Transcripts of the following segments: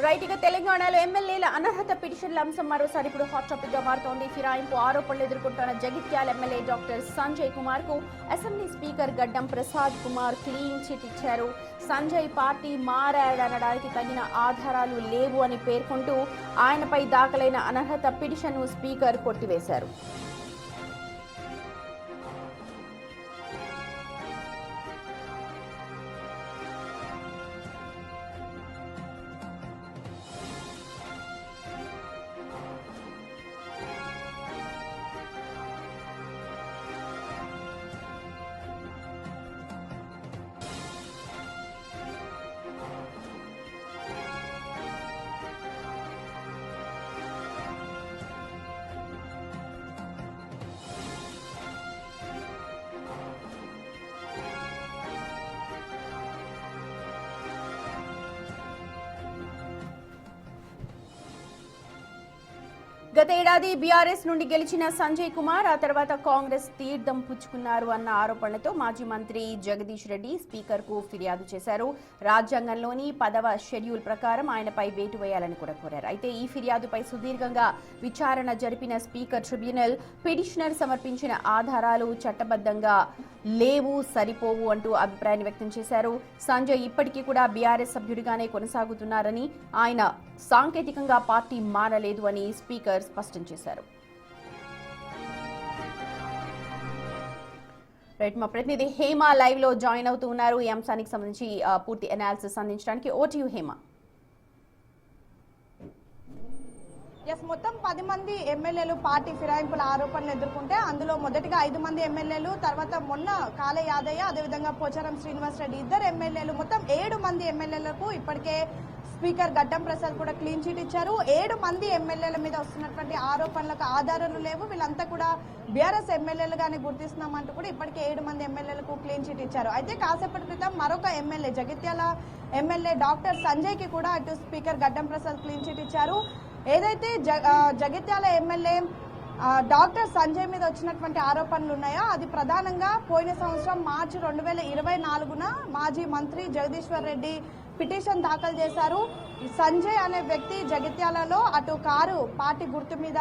Right ఇక తెలంగాణలో ఎమ్మెల్యేల అనర్హత పిటిషన్ల అంశం మరోసారి ఇప్పుడు హాట్ టాపిక్ గా మారుతోంది. ఫిరాయింపు ఆరోపణలు ఎదుర్కొంటున్న జగిత్యాల ఎమ్మెల్యే డాక్టర్ సంజయ్ కుమార్ కు అసెంబ్లీ స్పీకర్ గడ్డం ప్రసాద్ కుమార్ క్లీన్ చిట్ ఇచ్చారు. సంజయ్ పార్టీ మారాడనడానికి తగిన ఆధారాలు లేవు అని పేర్కొంటూ ఆయనపై దాఖలైన అనర్హత పిటిషన్ను స్పీకర్ కొట్టివేశారు. గత ఏడాది బీఆర్ఎస్ నుండి గెలిచిన సంజయ్ కుమార్ ఆ తర్వాత కాంగ్రెస్ తీర్థం పుచ్చుకున్నారు అన్న ఆరోపణలతో మాజీ మంత్రి జగదీష్ రెడ్డి స్పీకర్ కు ఫిర్యాదు చేశారు. రాజ్యాంగంలోని 10వ షెడ్యూల్ ప్రకారం ఆయనపై వేటు వేయాలని కూడా కోరారు. అయితే ఈ ఫిర్యాదుపై సుదీర్ఘంగా విచారణ జరిపిన స్పీకర్ ట్రిబ్యునల్ పిటిషనర్ సమర్పించిన ఆధారాలు చట్టబద్ధంగా లేవు, సరిపోవు అంటూ అభిప్రాయాన్ని వ్యక్తం చేశారు. సంజయ్ ఇప్పటికీ కూడా బీఆర్ఎస్ సభ్యుడిగానే కొనసాగుతున్నారని, ఆయన సాంకేతికంగా పార్టీ మారలేదు అని స్పీకర్ స్పష్టం చేశారు. రైట్, మా ప్రతినిధి హేమ లైవ్ లో జాయిన్ అవుతూ ఉన్నారు ఈ అంశానికి సంబంధించి పూర్తి అనాలిసిస్ అందించడానికి. ఓ టు యు హేమ. మొత్తం 10 మంది ఎమ్మెల్యేలు పార్టీ ఫిరాయింపుల ఆరోపణలు ఎదుర్కొంటే అందులో మొదటిగా 5 మంది ఎమ్మెల్యేలు, తర్వాత మొన్న కాళ యాదయ్య, అదేవిధంగా పోచారం శ్రీనివాస్ రెడ్డి ఇద్దరు ఎమ్మెల్యేలు, మొత్తం 7 మంది ఎమ్మెల్యేలకు ఇప్పటికే స్పీకర్ గడ్డం ప్రసాద్ కూడా క్లీన్ చిట్ ఇచ్చారు. 7 మంది ఎమ్మెల్యేల మీద వస్తున్నటువంటి ఆరోపణలకు ఆధారాలు లేవు, వీళ్ళంతా కూడా బీఆర్ఎస్ ఎమ్మెల్యేలుగానే గుర్తిస్తున్నామంటూ కూడా ఇప్పటికే 7 మంది ఎమ్మెల్యేలకు క్లీన్ చిట్ ఇచ్చారు. అయితే కాసేపటి క్రితం మరొక MLA Jagtial MLA doctor Sanjay కి కూడా అటు స్పీకర్ గడ్డం ప్రసాద్ క్లీన్ చిట్ ఇచ్చారు. ఏదైతే జగిత్యాల ఎమ్మెల్యే డాక్టర్ సంజయ్ మీద వచ్చినటువంటి ఆరోపణలు ఉన్నాయో అది ప్రధానంగా పోయిన సంవత్సరం మార్చి 2024న మాజీ మంత్రి జగదీశ్వర్ రెడ్డి పిటిషన్ దాఖలు చేశారు. సంజయ్ అనే వ్యక్తి జగిత్యాలలో అటు కారు పార్టీ గుర్తు మీద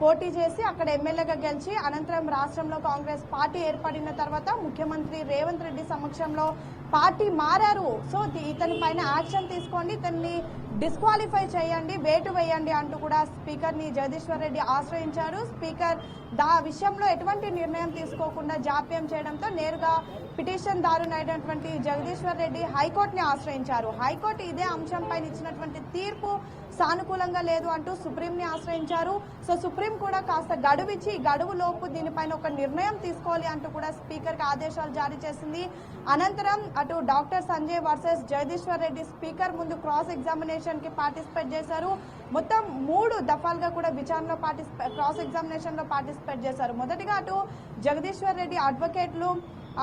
పోటీ చేసి అక్కడ ఎమ్మెల్యేగా గెలిచి అనంతరం రాష్ట్రంలో కాంగ్రెస్ పార్టీ ఏర్పడిన తర్వాత ముఖ్యమంత్రి రేవంత్ రెడ్డి సమక్షంలో పార్టీ మారారు. సో ఇతని పైన యాక్షన్ తీసుకోండి, ఇతన్ని డిస్క్వాలిఫై చేయండి, వేటు వేయండి అంటూ కూడా స్పీకర్ ని జగదీశ్వర్ రెడ్డి ఆశ్రయించారు. స్పీకర్ విషయంలో ఎటువంటి నిర్ణయం తీసుకోకుండా జాప్యం చేయడంతో నేరుగా పిటిషన్ దారునైనటువంటి జగదీశ్వర్ రెడ్డి హైకోర్టుని ఆశ్రయించారు. హైకోర్టు ఇదే అంశంపై ఇచ్చినటువంటి తీర్పు సానుకూలంగా లేదు అంటూ సుప్రీంని ఆశ్రయించారు. సో సుప్రీం కూడా కాస్త గడువిచ్చి గడువు లోపు దీనిపైన ఒక నిర్ణయం తీసుకోవాలి అంటూ కూడా స్పీకర్ కి ఆదేశాలు జారీ చేసింది. అనంతరం అటు doctor Sanjay versus Jagadishwar Reddy speaker ముందు క్రాస్ ఎగ్జామినేషన్ కి పార్టిసిపేట్ చేశారు. మొత్తం 3 దఫాలుగా కూడా విచారణలో క్రాస్ ఎగ్జామినేషన్ లో పార్టిసిపేట్ చేశారు. మొదటిగా అటు జగదీశ్వర్ రెడ్డి అడ్వకేట్లు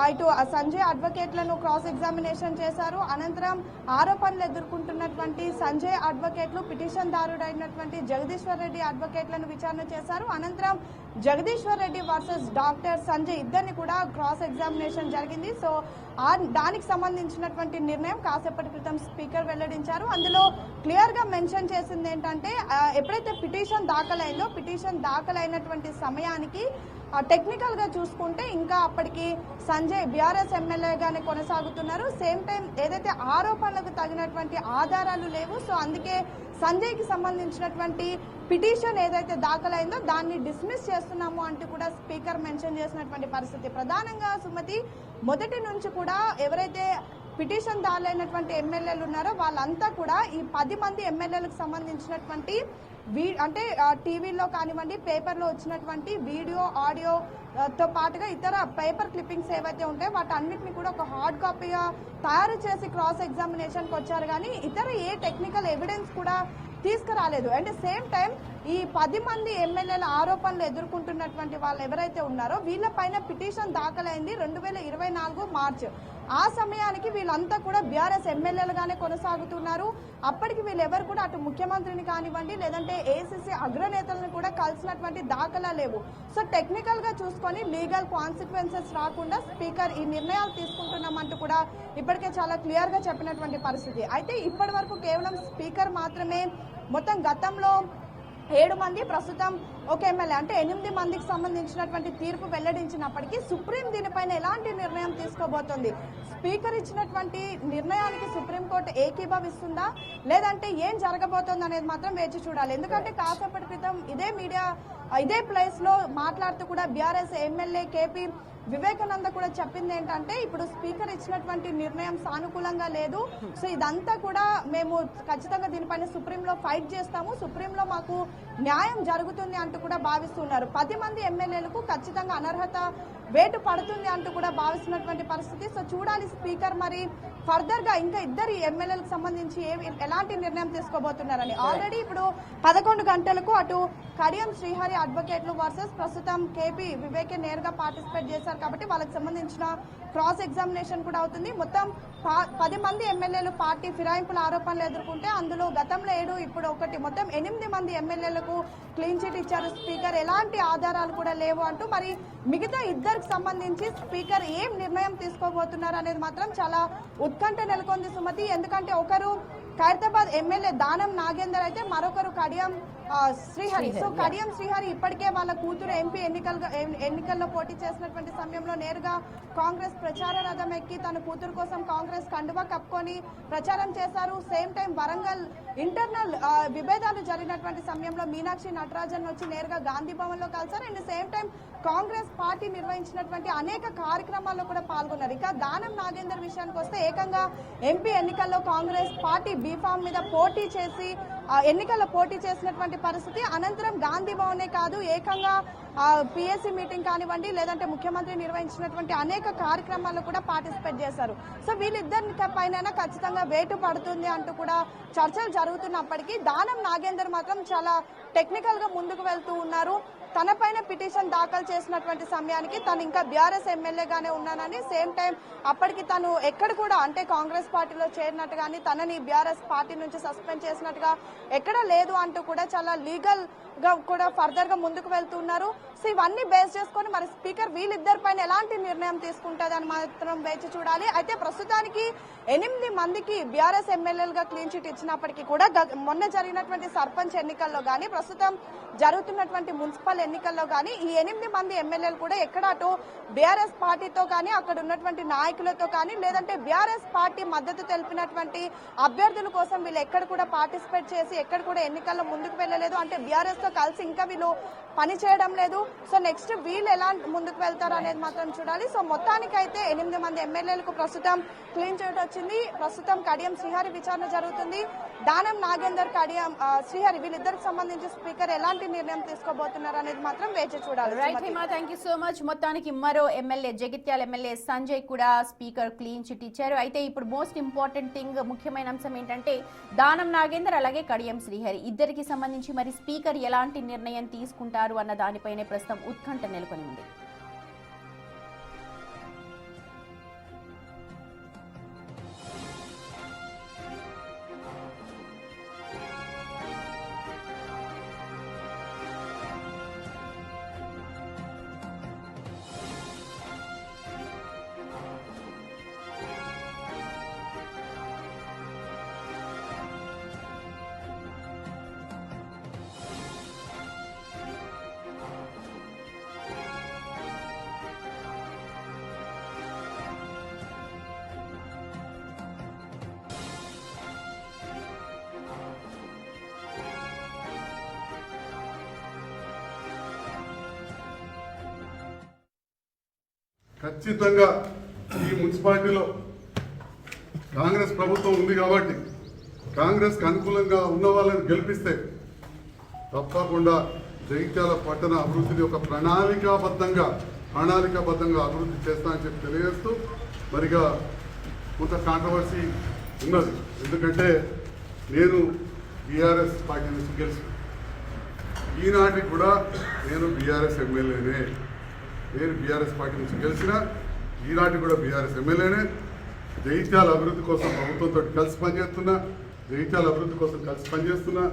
ఇటు సంజయ్ అడ్వకేట్లను క్రాస్ ఎగ్జామినేషన్ చేశారు. అనంతరం ఆరోపణలు ఎదుర్కొంటున్నటువంటి సంజయ్ అడ్వకేట్లు పిటిషన్ దారుడైనటువంటి జగదీశ్వర్ రెడ్డి అడ్వకేట్లను విచారణ చేశారు. అనంతరం జగదీశ్వర్ రెడ్డి వర్సెస్ డాక్టర్ సంజయ్ ఇద్దరిని కూడా క్రాస్ ఎగ్జామినేషన్ జరిగింది. సో దానికి సంబంధించినటువంటి నిర్ణయం కాసేపటి క్రితం స్పీకర్ వెల్లడించారు. అందులో క్లియర్ గా మెన్షన్ చేసింది ఏంటంటే ఎప్పుడైతే పిటిషన్ దాఖలైందో పిటిషన్ దాఖలైనటువంటి సమయానికి టెక్నికల్ గా చూసుకుంటే ఇంకా అప్పటికి సంజయ్ బీఆర్ఎస్ ఎమ్మెల్యేగానే కొనసాగుతున్నారు. సేమ్ టైం ఏదైతే ఆరోపణలకు తగినటువంటి ఆధారాలు లేవు. సో అందుకే సంజయ్ కి సంబంధించినటువంటి పిటిషన్ ఏదైతే దాఖలైందో దాన్ని డిస్మిస్ చేస్తున్నాము అంటూ కూడా స్పీకర్ మెన్షన్ చేసినటువంటి పరిస్థితి. ప్రధానంగా సుమతి మొదటి నుంచి కూడా ఎవరైతే పిటిషన్ దాఖలైనటువంటి ఎమ్మెల్యేలు ఉన్నారో వాళ్ళంతా కూడా ఈ 10 మంది ఎమ్మెల్యేలకు సంబంధించినటువంటి అంటే టీవీలో కానివ్వండి, పేపర్లో వచ్చినటువంటి వీడియో, ఆడియోతో పాటుగా ఇతర పేపర్ క్లిప్పింగ్స్ ఏవైతే ఉంటాయో వాటన్నిటిని కూడా ఒక హార్డ్ కాపీగా తయారు చేసి క్రాస్ ఎగ్జామినేషన్కి వచ్చారు. కానీ ఇతర ఏ టెక్నికల్ ఎవిడెన్స్ కూడా తీసుకురాలేదు. అండ్ సేమ్ టైం ఈ 10 మంది ఎమ్మెల్యేల ఆరోపణలు ఎదుర్కొంటున్నటువంటి వాళ్ళు ఎవరైతే ఉన్నారో వీళ్ళపైన పిటిషన్ దాఖలైంది 2024 మార్చ్. ఆ సమయానికి వీళ్ళంతా కూడా బీఆర్ఎస్ ఎమ్మెల్యేలుగానే కొనసాగుతున్నారు. అప్పటికి వీళ్ళెవరు కూడా అటు ముఖ్యమంత్రిని కానివ్వండి లేదంటే ఏఐసీసీ అగ్రనేతలను కూడా కలిసినటువంటి దాఖలా లేవు. సో టెక్నికల్ గా చూసుకొని లీగల్ కాన్సిక్వెన్సెస్ రాకుండా స్పీకర్ ఈ నిర్ణయాలు తీసుకుంటున్నామంటూ కూడా ఇప్పటికే చాలా క్లియర్ గా చెప్పినటువంటి పరిస్థితి. అయితే ఇప్పటి వరకు కేవలం స్పీకర్ మాత్రమే మొత్తం గతంలో 7 మంది ప్రస్తుతం ఒక ఎమ్మెల్యే అంటే 8 మందికి సంబంధించినటువంటి తీర్పు వెల్లడించినప్పటికీ సుప్రీం దీనిపైన ఎలాంటి నిర్ణయం తీసుకోబోతోంది, స్పీకర్ ఇచ్చినటువంటి నిర్ణయానికి సుప్రీంకోర్టు ఏకీభవిస్తుందా లేదంటే ఏం జరగబోతోంది అనేది మాత్రం వేచి చూడాలి. ఎందుకంటే కాసేపటి క్రితం ఇదే ప్లేస్ లో మాట్లాడుతూ కూడా బీఆర్ఎస్ ఎమ్మెల్యే కేపీ వివేకానంద కూడా చెప్పింది ఏంటంటే ఇప్పుడు స్పీకర్ ఇచ్చినటువంటి నిర్ణయం సానుకూలంగా లేదు. సో ఇదంతా కూడా మేము ఖచ్చితంగా దీనిపైన సుప్రీంలో ఫైట్ చేస్తాము, సుప్రీంలో మాకు న్యాయం జరుగుతుంది అంటూ కూడా భావిస్తున్నారు. 10 మంది ఎమ్మెల్యేలకు ఖచ్చితంగా అనర్హత వేటు పడుతుంది అంటూ కూడా భావిస్తున్నటువంటి పరిస్థితి. సో చూడాలి స్పీకర్ మరి ఫర్దర్ గా ఇంకా ఇద్దరు ఎమ్మెల్యేలకు సంబంధించి ఎలాంటి నిర్ణయం తీసుకోబోతున్నారని. ఆల్రెడీ ఇప్పుడు 11 గంటలకు అటు కడియం శ్రీహరి అడ్వకేట్లు వర్సెస్ ప్రస్తుతం కేపీ వివేకే నేరుగా పార్టిసిపేట్ చేశారు కాబట్టి వాళ్ళకి సంబంధించిన క్రాస్ ఎగ్జామినేషన్ కూడా అవుతుంది. మొత్తం 10 మంది ఎమ్మెల్యేలు పార్టీ ఫిరాయింపుల ఆరోపణలు ఎదుర్కొంటే అందులో గతంలో 7 ఇప్పుడు 1 మొత్తం 8 మంది ఎమ్మెల్యేలకు క్లీన్ చిట్ ఇచ్చారు స్పీకర్. ఎలాంటి ఆధారాలు కూడా లేవు అంటూ మరి మిగతా ఇద్దరికి సంబంధించి స్పీకర్ ఏం నిర్ణయం తీసుకోబోతున్నారు అనేది మాత్రం చాలా ఉత్కంఠ నెలకొంది సుమతి. ఎందుకంటే ఒకరు ఖైరతాబాద్ ఎమ్మెల్యే దానం నాగేందర్ అయితే మరొకరు కడియం శ్రీహరి. సో కడియం శ్రీహరి ఇప్పటికే వాళ్ళ కూతురు ఎంపీ ఎన్నికల్లో పోటీ చేసినటువంటి సమయంలో నేరుగా కాంగ్రెస్ ప్రచార రథం ఎక్కి తన కూతురు కోసం కాంగ్రెస్ కండువా కప్పుకొని ప్రచారం చేశారు. సేమ్ టైం వరంగల్ ఇంటర్నల్ విభేదాలు జరిగినటువంటి సమయంలో మీనాక్షి నటరాజన్ వచ్చి నేరుగా గాంధీ భవన్ లో కలిసారు. And same time Congress party నిర్వహించినటువంటి అనేక కార్యక్రమాల్లో కూడా పాల్గొన్నారు. ఇక దానం నాగేందర్ విషయానికి వస్తే ఏకంగా ఎంపీ ఎన్నికల్లో కాంగ్రెస్ పార్టీ బీఫామ్ మీద పోటీ చేసి ఎన్నికల్లో పోటీ చేసినటువంటి పరిస్థితి. అనంతరం గాంధీ భవనే కాదు ఏకంగా పిఎస్సి మీటింగ్ కానివ్వండి లేదంటే ముఖ్యమంత్రి నిర్వహించినటువంటి అనేక కార్యక్రమాల్లో కూడా పార్టిసిపేట్ చేశారు. సో వీళ్ళిద్దరి పైన ఖచ్చితంగా వేటు పడుతుంది అంటూ కూడా చర్చలు జరుగుతున్నప్పటికీ దానం నాగేందర్ మాత్రం చాలా టెక్నికల్ గా ముందుకు వెళ్తూ ఉన్నారు. తన పైన పిటిషన్ దాఖలు చేసినటువంటి సమయానికి తను ఇంకా బీఆర్ఎస్ ఎమ్మెల్యేగానే ఉన్నానని, సేమ్ టైం అప్పటికి తను ఎక్కడ కూడా అంటే కాంగ్రెస్ పార్టీలో చేరినట్టు కానీ తనని బీఆర్ఎస్ పార్టీ నుంచి సస్పెండ్ చేసినట్టుగా ఎక్కడా లేదు అంటూ కూడా చాలా లీగల్ గా కూడా ఫర్దర్ గా ముందుకు వెళ్తున్నారు. సో ఇవన్నీ బేస్ చేసుకొని మరి స్పీకర్ వీళ్ళిద్దరి పైన ఎలాంటి నిర్ణయం తీసుకుంటుందని మాత్రం వేచి చూడాలి. అయితే ప్రస్తుతానికి 8 మందికి బీఆర్ఎస్ ఎమ్మెల్యేలుగా క్లీన్ చిట్ ఇచ్చినప్పటికీ కూడా మొన్న జరిగినటువంటి సర్పంచ్ ఎన్నికల్లో గానీ ప్రస్తుతం జరుగుతున్నటువంటి మున్సిపల్ ఎన్నికల్లో గానీ ఈ 8 మంది ఎమ్మెల్యేలు కూడా ఎక్కడ అటు బీఆర్ఎస్ పార్టీతో కానీ అక్కడ ఉన్నటువంటి నాయకులతో కానీ లేదంటే బీఆర్ఎస్ పార్టీ మద్దతు తెలిపినటువంటి అభ్యర్థుల కోసం వీళ్ళు ఎక్కడ కూడా పార్టిసిపేట్ చేసి ఎక్కడ కూడా ఎన్నికల్లో ముందుకు వెళ్ళలేదు. అంటే బీఆర్ఎస్ తో కలిసి ఇంకా వీళ్ళు పని చేయడం లేదు. సో నెక్స్ట్ వీళ్ళు ఎలా ముందుకు వెళ్తారు అనేది మాత్రం చూడాలి. సో మొత్తానికైతే 8 మంది ఎమ్మెల్యేలకు ప్రస్తుతం క్లీన్ చిట్ వచ్చింది. ప్రస్తుతం కడియం శ్రీహరి విచారణ జరుగుతుంది. దానం నాగేందర్ కడియం శ్రీహరి వీళ్ళిద్దరికి సంబంధించి స్పీకర్ ఎలాంటి నిర్ణయం తీసుకోబోతున్నారు అనేది మాత్రం వేచి చూడాలి. Right Hima, thank you so much. మొత్తానికి మరో ఎమ్మెల్యే జగిత్యాల ఎమ్మెల్యే సంజయ్ కూడా స్పీకర్ క్లీన్ చిట్ ఇచ్చారు. అయితే ఇప్పుడు మోస్ట్ ఇంపార్టెంట్ థింగ్ ముఖ్యమైన అంశం ఏంటంటే దానం నాగేందర్ అలాగే కడియం శ్రీహరి ఇద్దరికి సంబంధించి మరి స్పీకర్ ఎలాంటి నిర్ణయం తీసుకుంటారు అన్న దానిపైనే ప్రస్తుతం ఉత్కంఠ నెలకొని ఉంది. ఖచ్చితంగా ఈ మున్సిపాలిటీలో కాంగ్రెస్ ప్రభుత్వం ఉంది కాబట్టి కాంగ్రెస్కి అనుకూలంగా ఉన్న వాళ్ళని గెలిపిస్తే తప్పకుండా జగిత్యాల పట్టణ అభివృద్ధిని ఒక ప్రణాళికాబద్ధంగా అభివృద్ధి చేస్తానని చెప్పి తెలియజేస్తూ మరిగా కొంత కాంట్రవర్సీ ఉన్నది. ఎందుకంటే నేను బీఆర్ఎస్ పార్టీ నుంచి గెలిచి ఈనాటికి కూడా నేను బీఆర్ఎస్ ఎమ్మెల్యేనే. నేను బీఆర్ఎస్ పార్టీ నుంచి గెలిచిన ఈనాటికి కూడా బీఆర్ఎస్ ఎమ్మెల్యేనే. జగిత్యాల అభివృద్ధి కోసం ప్రభుత్వంతో కలిసి పనిచేస్తున్నా, జగిత్యాల అభివృద్ధి కోసం కలిసి పనిచేస్తున్నా.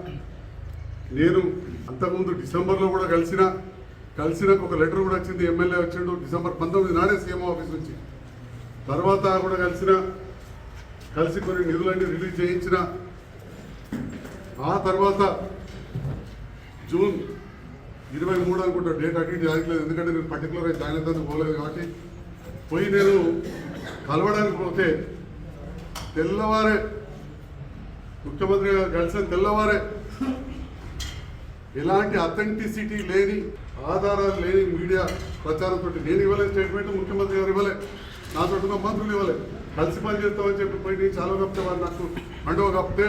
నేను అంతకుముందు డిసెంబర్లో కూడా కలిసినాక ఒక లెటర్ కూడా వచ్చింది, ఎమ్మెల్యే వచ్చిండు డిసెంబర్ 19 నాడే సీఎం ఆఫీస్ నుంచి. తర్వాత కూడా కలిసి కొన్ని నిధులన్నీ రిలీజ్ చేయించిన. ఆ తర్వాత జూన్ 23 అనుకుంటా డేట్ అటు ఇటు ఆగలేదు, ఎందుకంటే నేను పర్టికులర్గా జాయిన్ అవుతాను పోలేదు కాబట్టి. పోయి నేను కలవడానికి పోతే తెల్లవారే ముఖ్యమంత్రి గారు కలిసిన తెల్లవారే ఎలాంటి అథెంటిసిటీ లేని, ఆధారాలు లేని మీడియా ప్రచారంతో నేను ఇవ్వలేదు స్టేట్మెంట్, ముఖ్యమంత్రి గారు ఇవ్వలే, నాతో ఉన్న మంత్రులు ఇవ్వలే. కలిసి పని చేస్తామని చెప్పి పోయి నేను చాలా కప్పితే వారు నాకు అండవ కప్పితే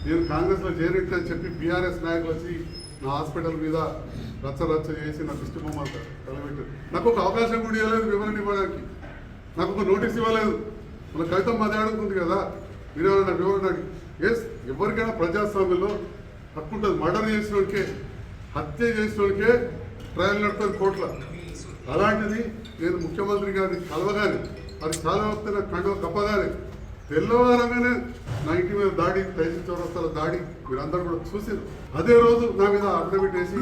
నేను కాంగ్రెస్లో చేరిట్టు అని చెప్పి బీఆర్ఎస్ నాయకులు వచ్చి నా హాస్పిటల్ మీద రచ్చ చేసి నా దిష్టి బొమ్మ తలబెట్టారు. నాకు ఒక అవకాశం కూడా ఇవ్వలేదు వివరణ ఇవ్వడానికి, నాకు ఒక నోటీస్ ఇవ్వలేదు. మన కవితం మాది అడుగుతుంది కదా, మీరేమన్నా వివరణ ఎస్ ఎవరికైనా ప్రజాస్వామ్యంలో హక్కు ఉంటుంది. మర్డర్ చేసిన వాడికే, హత్య చేసిన వాడికే ట్రయల్ నడుతుంది కోర్టులో. అలాంటిది నేను ముఖ్యమంత్రి గారిని కలవగానే అది చాలా వస్తే నాకు కండువ కప్పగానే తెల్లవారంగానే నా ఇంటి మీద దాడి, తహసీల్ చౌరస్తాల దాడి మీరందరూ కూడా చూసారు. అదే రోజు నా మీద అఫిడవిట్ వేసి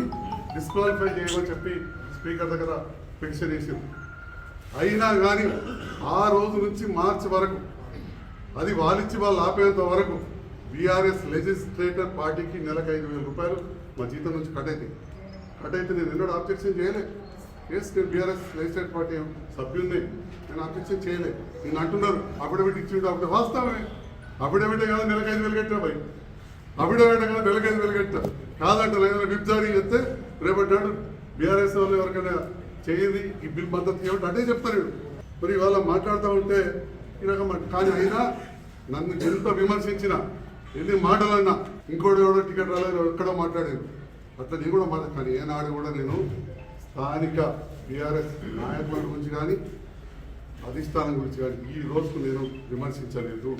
డిస్క్వాలిఫై చేయమని చెప్పి స్పీకర్ దగ్గర పిటిషన్ వేసింది. అయినా కానీ ఆ రోజు నుంచి మార్చి వరకు అది వాళ్ళిచ్చి వాళ్ళు ఆపేంత వరకు బీఆర్ఎస్ లెజిస్లేటర్ పార్టీకి నెలకు 5,000 రూపాయలు మా జీతం నుంచి కట్ అయితే నేను ఎన్నడూ ఆబ్జెక్షన్ చేయలే. ఎస్ నేను బీఆర్ఎస్ లెజిస్లేటర్ పార్టీ సభ్యుల్ని, నేను ఆబ్జెక్షన్ చేయలే. నేను అంటున్నారు అఫిడవిట్ ఇచ్చిండు, అప్పుడు వాస్తవమే అఫిడవిటే కదా నెలకు 5,000 కట్టినా భయ్, అఫిడవిటే కదా నెలకు 5,000 కట్టినా కాదంటే ఏదైనా విప్ జారీ చేస్తే రేపటి నాడు బీఆర్ఎస్ వాళ్ళు ఎవరికైనా చేయండి ఈ బిల్ మద్దతు ఏమిటి అంటే చెప్తారు. మరి వాళ్ళ మాట్లాడుతూ ఉంటే ఈ రకం. కానీ అయినా నన్ను ఎంత విమర్శించినా, ఎన్ని మాటలన్నా, ఇంకోటి ఎవడో టికెట్ రాలేదు ఎక్కడో మాట్లాడారు, అట్లా నేను కూడా కానీ ఏనాడు కూడా నేను స్థానిక బీఆర్ఎస్ నాయకుల గురించి కానీ అధిష్టానం గురించి కానీ ఈ రోజుకు నేను విమర్శించలేదు.